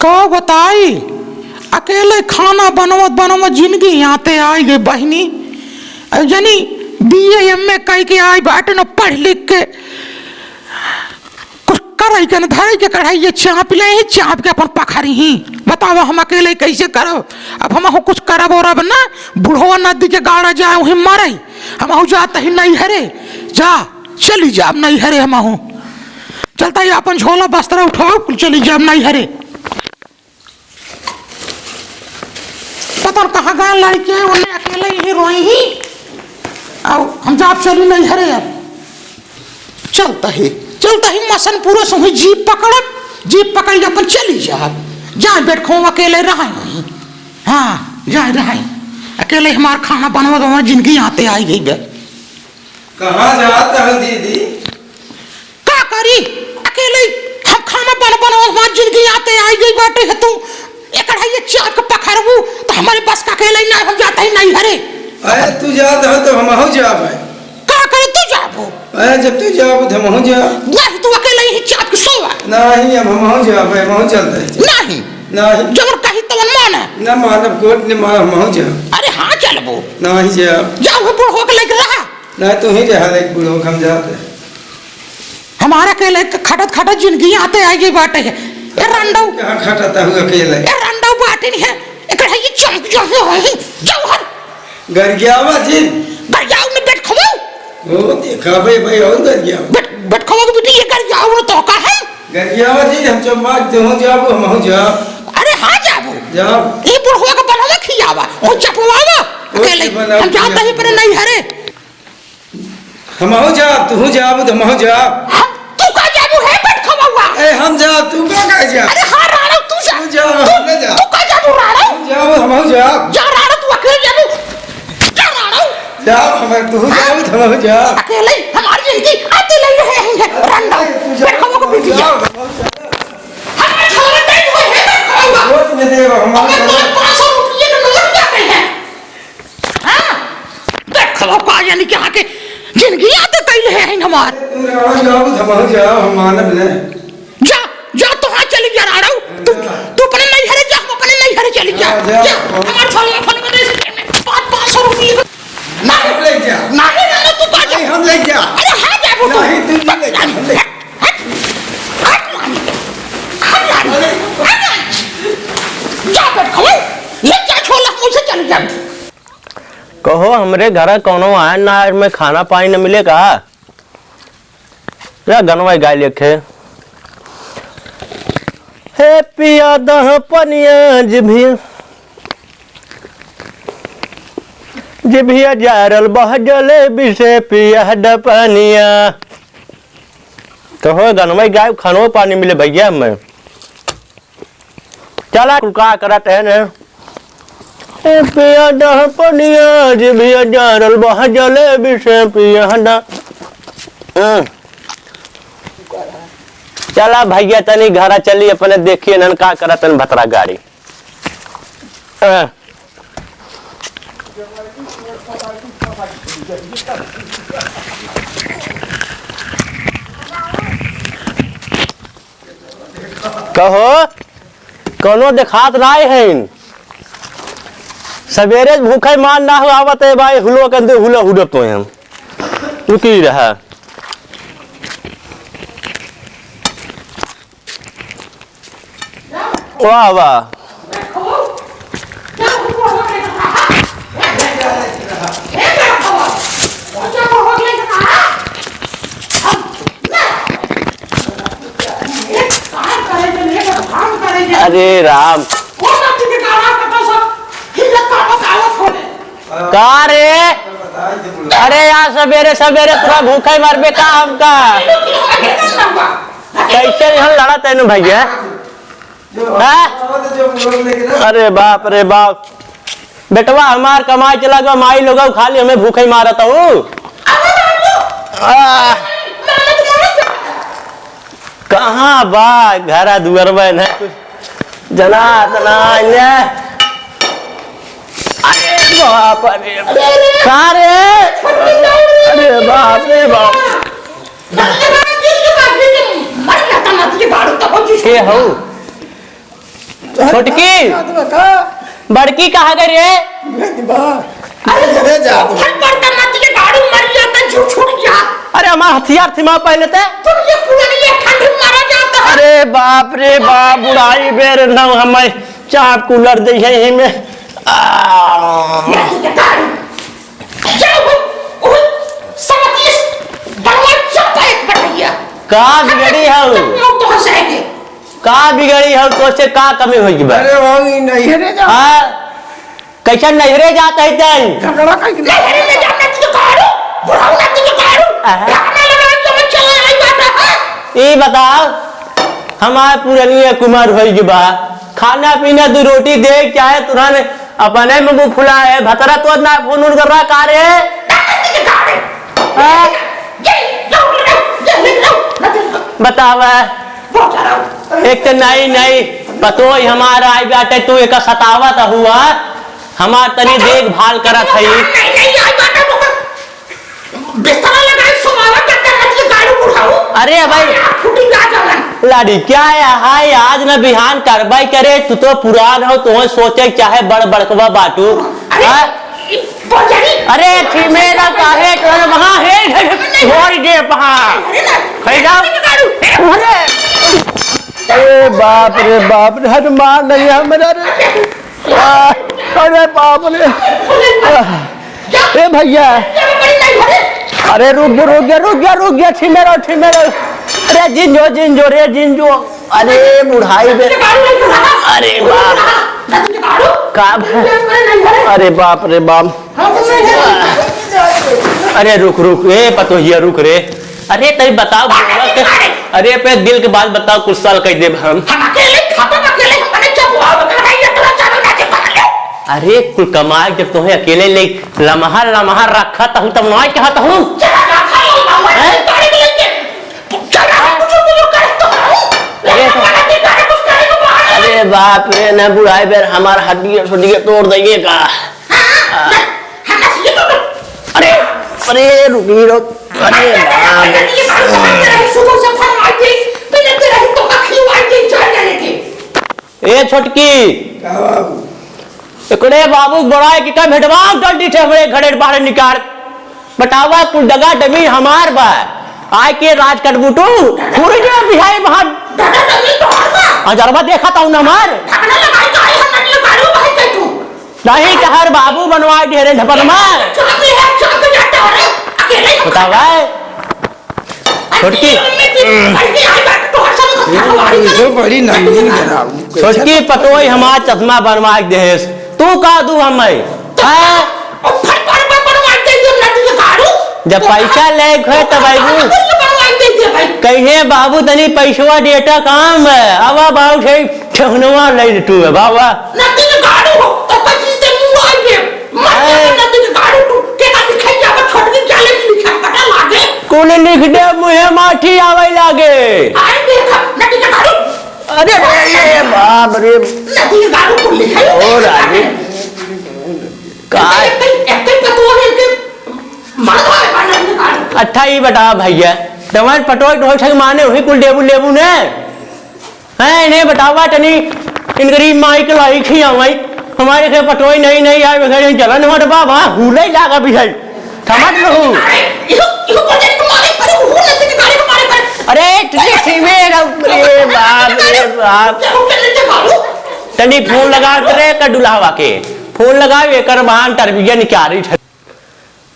का बताई अकेले खाना बनवत बनवत जिंदगी आते आई गई बहनी जनी BA MA कह के आई बाटे न पढ़ लिख के कुछ कर के न धरे के कढ़ाई ये चाप ले ही चाप के अपन पखरी ही बताओ हम अकेले कैसे करो। अब हम कुछ करब और अब ना बुढ़वा नदी के गाड़ा जाए वहीं मरे हम जाते ही नहीं हरे जा चली जा नहीं हरे हम चलता ही अपन झोला बस्तर उठाओ चली जा नहीं हरे पता कहाँ गए लड़के उन्हें अकेले ही रोई ही अब हम जाप चलू नहीं हरे अब चलता ही मसन पूरा समय जीप पकड़ अपन चली जा जा बैठो अकेले रहे हाँ जा रहे अकेले हमारा खाना बनवा जिंदगी आते आई गई बे कहाँ जाता है दीदी क्या करी अकेले हम खाना बनवा हमारी जिंदगी आते आई गई बाटे है तू एक ये चाप के पकड़बू तो हमारे बस का अकेले ना हम जाते ही नहीं हरे अरे तू जाता है तो हम हो जाब है क्या करे तू जाबो अरे जब तू जाब तो हम हो जा नहीं तू अकेले ही चाप के सोवा नहीं हम हो जाब है हम चलते नहीं नहीं जबर कही तो माना ना मानव कोट ने मार हम हो जा अरे हाँ चलबो नहीं जा जाओ बुढ़ हो के लेके रहा नहीं तू ही जा लेके बुढ़ो हम जाते हमारा अकेले खटत जिंदगी आते आई गई बाटे है ये रंडो कहाँ खटाता हूँ अकेले ये रंडो बाटे नहीं है एक ये चमक जो है जौहर घर गया हुआ जी गरियाव में बैठ खवो ओ देखा भाई और घर गया बैठ खवो के बेटी ये गरियाव में तो का है घर गया हुआ जी हम चम्मा तो हो जाब हम हो जा अरे हाँ जाबो जाब ये बुढ़वा का बनवा खियावा ओ चपवावा अकेले हम जाते ही पर नहीं हरे हम हो जा तू जाब तो हम हो जा हम तू का जाबो है बैठ खववा ए हम जा तू का जा अरे हाँ राणा तू जा तू का जाबो राणा जाब हम हो जा जा राणा तू अकेले जाबो जा राणा जा हम तू जाब तो हम हो जा अकेले हमारी जिंदगी आते ले रहे हैं रंडा बैठ खवो के बेटी जा हमें छोड़ दे हुए है बैठ खववा रोज में दे हमारे 500 रुपये के नोट जाते हैं हाँ बैठ खवो का यानी कि आके जिंदगी आते कैले हैं हमारे तू रहा जाब तो हम हो जा हम मानव ले जा तो हाँ चली जा रहा हूँ तू अपने नहीं हरे जा हम अपने नहीं हरे चली जा हमारे छोले फल में दे 500 रुपये नहीं ले जा नहीं तू का जा हम ले जा अरे हाँ जा वो नहीं तू ले जा हम ले जा बैठ खवो ले जा छोला मुझसे चली जा कहो हमरे घर कोनो आए ना में खाना पानी न मिलेगा या गनवा गाय लिखे हे पिया दह पनिया जिभिया जारल बह जले बिसे पिया डपनिया कहो गनवा गाय खानो पानी मिले भैया मैं चला कुलका करत है ना पिया दह पनिया जिभिया जारल बह जले बिसे पिया डा चला भैया तनी घरा चली अपने देखिए नन का करत तन भतरा गाड़ी कहो कोनो देखात नाय है सवेरे भूखे मान ना हो आवत है भाई हुलो कंदे हुलो हुडप तो हम रुकी रहा वाह वाह अरे राम का रे अरे यार सवेरे सवेरे पूरा भूखे मरबे का हमका कैसे हम लड़ा तेन भैया अरे बाप रे बाप बेटवा हमार कमाई चला गया माई लोग खाली हमें भूखे ही मारता हूँ कहाँ बा घरा दुआर बन है जना तना अरे बाप रे अरे बाप रे बाप के हो छोटकी बड़की कहा गई रे? अरे पड़ता ना तुझे गाड़ी मर जाता झूठ छूट जा। अरे हमारा हथियार थी माँ पहले थे। तुम ये पूरा नहीं ठंड मारा जाता है। अरे बाप रे बाप बुढ़ाई बेर न हमें चाप कूलर दे है में का बिगड़ी है का बिगड़ी है तो से का कमी होगी बा? अरे वही नहीं है रे जा। हाँ कैसा नहरे जाता है तन झगड़ा का नहरे में जाना तुझे कारू बुढ़ाऊंगा तुझे कारू ढाकना लगा के मैं चला आई बात है। ये बताओ हमारे पुरानी कुमार भाई की बा खाना पीना दो रोटी दे चाहे तुरंत अपने में मुंह फुला है भतरा तो ना फोन उन कर रहा का रे? बताव एक तो नहीं नहीं पतो हमारा आई बाटे तू एक सतावत हुआ हमार तनी देखभाल करत है। अरे भाई लाडी क्या है हाय आज न बिहान कार्रवाई करे तू तो पुरान हो तुम्हें सोचे चाहे बड़ बड़कवा बाटू। अरे मेरा काहे वहां है छोड़ दे वहां अरे बाप रे हनुमान नहीं है मेरा रे। अरे बाप रे ए भैया अरे रुक गया छिमेरो अरे जिंजो रे जिंजो अरे बुढ़ाई बे अरे बाप का अरे बाप रे बाप अरे रुक ए पतोहिया रुक रे। अरे तई बताओ अरे पे दिल के बात बताओ कुछ साल कह दे हम अरे कुल कमाए जब तुम्हें अकेले ले लम्हा रखा हूँ तब नहीं कहता हूँ। अरे बाप रे न बुढ़ाई बेर हमारा हड्डी तोड़ देंगे का। अरे रुकी अरे ए छोटकी एकड़े बाबू बड़ाई की का भेटवा गड्डी थे बड़े घड़े बाहर निकाल बतावा कुल डगा डमी हमार बा आय के राज कटबुटू पूरी जो बिहाई वहां हजारवा देखा था ना मार नहीं कहर बाबू बनवाए ढेरे झपन मार बतावा छोटकी छोटकी पतोई हमार चश्मा बनवा दे तू का दू हमें जब पैसा ले गए तब कहे बाबू तनी पैसवा डेटा काम है अब बाबू से ठहनवा ले तू है बाबा कौन लिख दे मुझे माठी आवे लागे। अरे ये बाप रे और आगे काय अच्छा ही बता भैया तुम्हारे पटोल ढोल छक माने वही कुल लेबू ने हैं इन्हें बतावा तनी इनकरी माइक लाई थी आवई हमारे के पटोई नहीं आए वगैरह चलन मत बाबा हुले लागा बिछड़ समझ लो। अरे बाप तनी फोन लगा करे का दुल्हावा के फोन लगावे कर बान तरबिया निकारी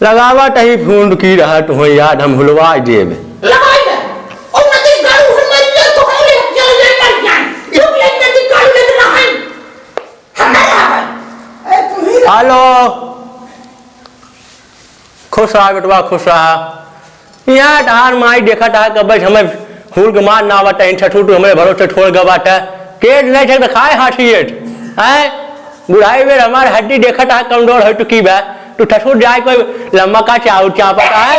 लगावा तही फोन की रहा तो याद हम भुलवा देब हेलो खुश रहा बेटवा खुश रहा यहाँ डार माई देखा था कब हमें हुल के मार ना बटा इन छठूट हमें भरोसे छोड़ गवाटा केट नहीं थे खाए हाथियत हैं बुढ़ाई में हमारे हड्डी देखा था कमजोर है तो की बा तू ठठूट जाए कोई लम्बा का चाउर क्या पता है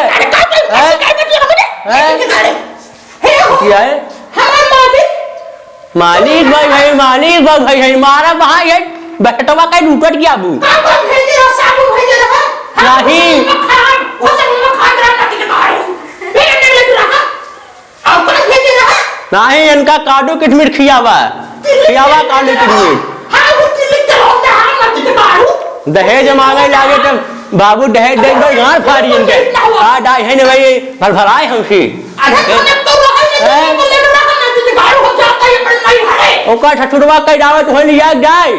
मालिक भाई मारा भाई है बेटवा का लूटट गया बू नहीं नहीं इनका काडू किटमिट खिया हुआ खियावा काली किडनी दहेज मांगे लागे तो बाबू दहेज दे भाई गांड फाड़ी इनके आ डाई है ने भाई भरभराए हमसी ओका ठठुरवा कई दावत होली याद जाए